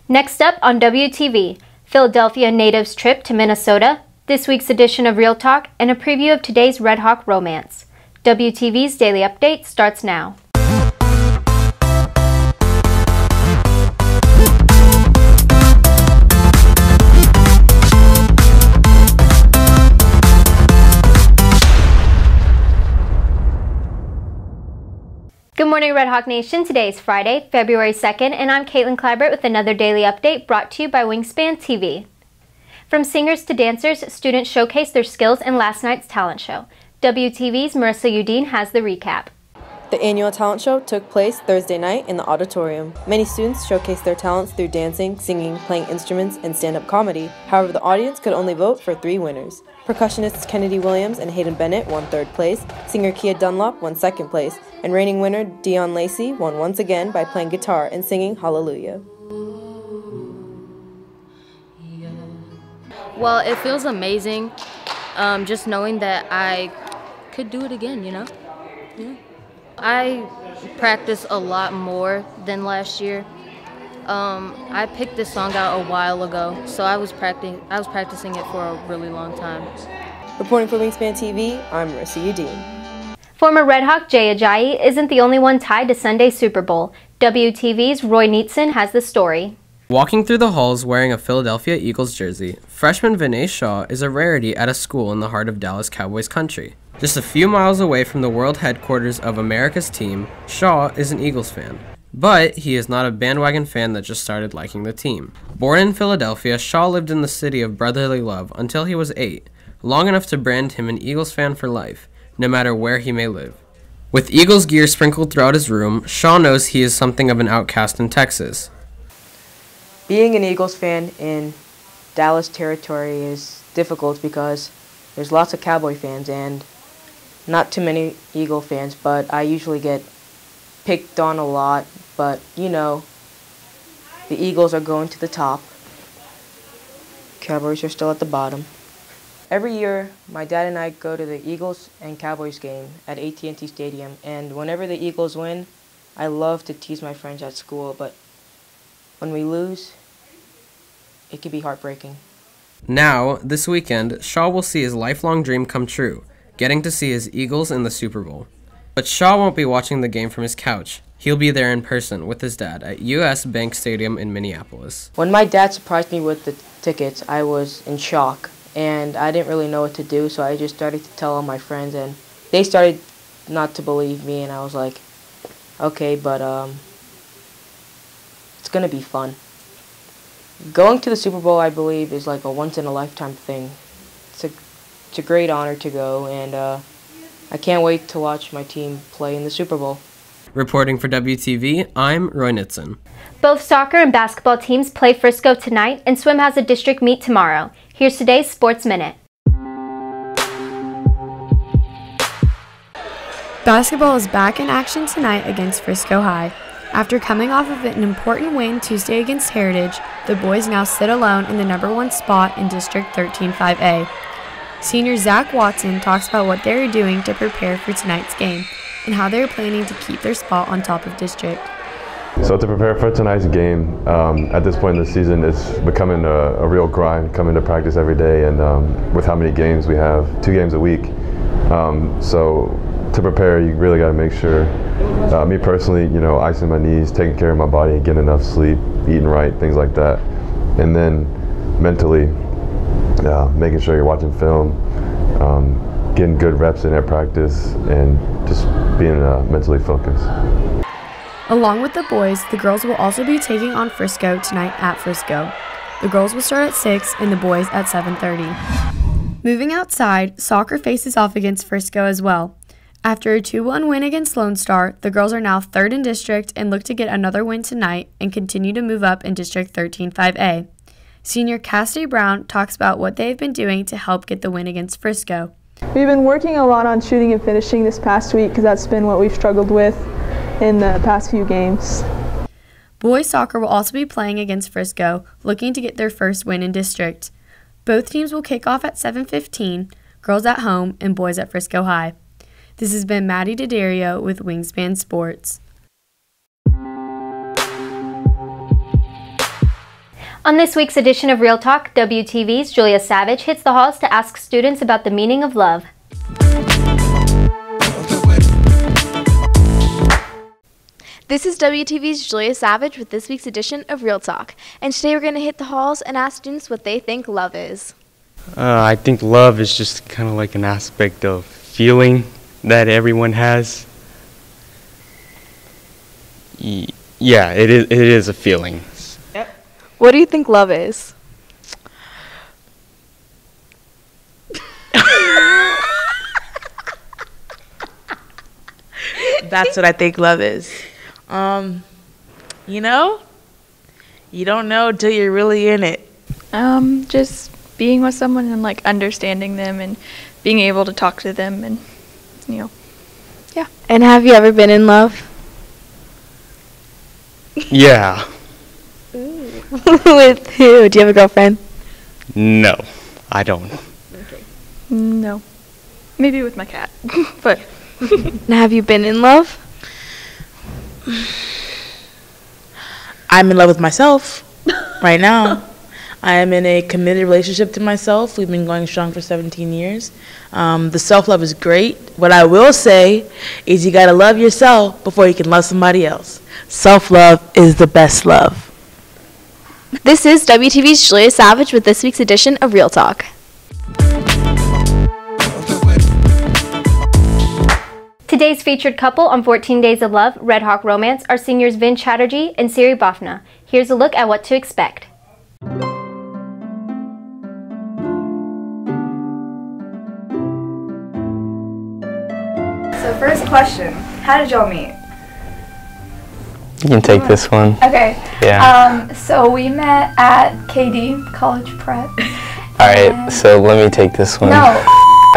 Next up on WTV, Philadelphia natives' trip to Minnesota, this week's edition of Real Talk, and a preview of today's Red Hawk romance. WTV's Daily Update starts now. Good morning, Red Hawk Nation. Today is Friday, February 2nd, and I'm Caitlyn Kleibert with another daily update brought to you by Wingspan TV. From singers to dancers, students showcase their skills in last night's talent show. WTV's Marissa Udine has the recap. The annual talent show took place Thursday night in the auditorium. Many students showcased their talents through dancing, singing, playing instruments, and stand-up comedy. However, the audience could only vote for 3 winners. Percussionists Kennedy Williams and Hayden Bennett won 3rd place, singer Kia Dunlop won 2nd place, and reigning winner Dion Lacey won once again by playing guitar and singing Hallelujah. Well, it feels amazing, just knowing that I could do it again, you know? Yeah. I practice a lot more than last year. I picked this song out a while ago, so I was practicing it for a really long time. Reporting for Wingspan TV, I'm Marissa Udine. Former Red Hawk Jay Ajayi isn't the only one tied to Sunday's Super Bowl. WTV's Roy Neatson has the story. Walking through the halls wearing a Philadelphia Eagles jersey, freshman Vinay Shaw is a rarity at a school in the heart of Dallas Cowboys country. Just a few miles away from the world headquarters of America's team, Shaw is an Eagles fan. But he is not a bandwagon fan that just started liking the team. Born in Philadelphia, Shaw lived in the city of brotherly love until he was 8, long enough to brand him an Eagles fan for life, no matter where he may live. With Eagles gear sprinkled throughout his room, Shaw knows he is something of an outcast in Texas. Being an Eagles fan in Dallas territory is difficult because there's lots of Cowboy fans and not too many Eagle fans, but I usually get picked on a lot, but you know, the Eagles are going to the top. Cowboys are still at the bottom. Every year, my dad and I go to the Eagles and Cowboys game at AT&T Stadium, and whenever the Eagles win, I love to tease my friends at school, but when we lose, it can be heartbreaking. Now, this weekend, Shaw will see his lifelong dream come true, getting to see his Eagles in the Super Bowl. But Shaw won't be watching the game from his couch. He'll be there in person with his dad at US Bank Stadium in Minneapolis. When my dad surprised me with the tickets, I was in shock, and I didn't really know what to do, so I just started to tell all my friends, and they started not to believe me, and I was like, okay, but it's going to be fun. Going to the Super Bowl, I believe, is like a once-in-a-lifetime thing. It's a great honor to go, and I can't wait to watch my team play in the Super Bowl. Reporting for WTV, I'm Roy Nitzen. Both soccer and basketball teams play Frisco tonight, and swim has a district meet tomorrow. Here's today's Sports Minute. Basketball is back in action tonight against Frisco High. After coming off of an important win Tuesday against Heritage, the boys now sit alone in the #1 spot in District 13-5A. Senior Zach Watson talks about what they are doing to prepare for tonight's game and how they are planning to keep their spot on top of district. So to prepare for tonight's game, at this point in the season, it's becoming a real grind, coming to practice every day, and with how many games we have, 2 games a week. So to prepare, you really got to make sure, me personally, you know, icing my knees, taking care of my body, getting enough sleep, eating right, things like that. And then mentally, making sure you're watching film, getting good reps in at practice, and just being mentally focused. Along with the boys, the girls will also be taking on Frisco tonight at Frisco. The girls will start at 6 and the boys at 7:30. Moving outside, soccer faces off against Frisco as well. After a 2-1 win against Lone Star, the girls are now 3rd in district and look to get another win tonight and continue to move up in District 13-5A. Senior Cassidy Brown talks about what they have been doing to help get the win against Frisco. We've been working a lot on shooting and finishing this past week because that's been what we've struggled with in the past few games. Boys soccer will also be playing against Frisco, looking to get their first win in district. Both teams will kick off at 7:15, girls at home and boys at Frisco High. This has been Maddie D'Addario with Wingspan Sports. On this week's edition of Real Talk, WTV's Julia Savage hits the halls to ask students about the meaning of love. This is WTV's Julia Savage with this week's edition of Real Talk. And today we're going to hit the halls and ask students what they think love is. I think love is just kind of like an aspect of feeling that everyone has. Yeah, it is a feeling. Yep. What do you think love is? That's what I think love is. You know, you don't know until you're really in it. Just being with someone and like understanding them and being able to talk to them and, you know, yeah. And have you ever been in love? Yeah. With who? Do you have a girlfriend? No, I don't. Okay. No. Maybe with my cat, but. And have you been in love? I'm in love with myself right now. I am in a committed relationship to myself. We've been going strong for 17 years. The self-love is great. What I will say is you got to love yourself before you can love somebody else. Self-love is the best love. This is WTV's Julia Savage with this week's edition of Real Talk. Today's featured couple on 14 Days of Love, Red Hawk Romance, are seniors Vin Chatterjee and Siri Bafna. Here's a look at what to expect. So first question, how did y'all meet? You can take this one. Okay. Yeah. So we met at KD, College Prep. Alright, so let me take this one. No.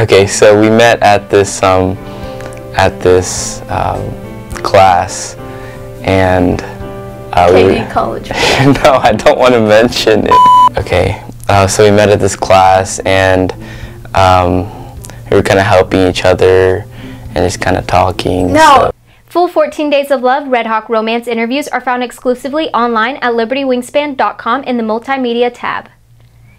Okay, so we met at this class, and KD College. No, I don't want to mention it. Okay, so we met at this class, and we were kind of helping each other and just kind of talking. No. Full 14 Days of Love Red Hawk Romance interviews are found exclusively online at libertywingspan.com in the Multimedia tab.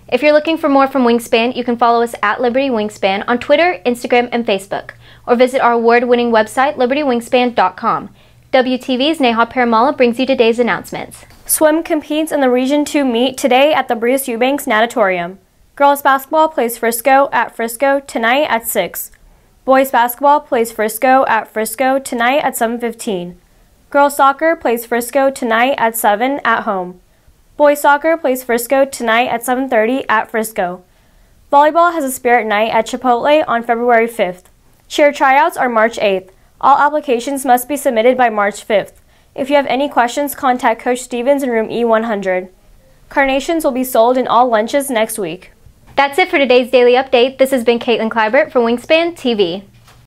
If you're looking for more from Wingspan, you can follow us at Liberty Wingspan on Twitter, Instagram, and Facebook, or visit our award-winning website, libertywingspan.com. WTV's Neha Paramala brings you today's announcements. Swim competes in the Region 2 meet today at the Bruce Eubanks Natatorium. Girls basketball plays Frisco at Frisco tonight at 6. Boys basketball plays Frisco at Frisco tonight at 7:15. Girls soccer plays Frisco tonight at 7 at home. Boys soccer plays Frisco tonight at 7:30 at Frisco. Volleyball has a spirit night at Chipotle on February 5th. Cheer tryouts are March 8th. All applications must be submitted by March 5th. If you have any questions, contact Coach Stevens in room E100. Carnations will be sold in all lunches next week. That's it for today's Daily Update. This has been Caitlyn Kleibert for Wingspan TV.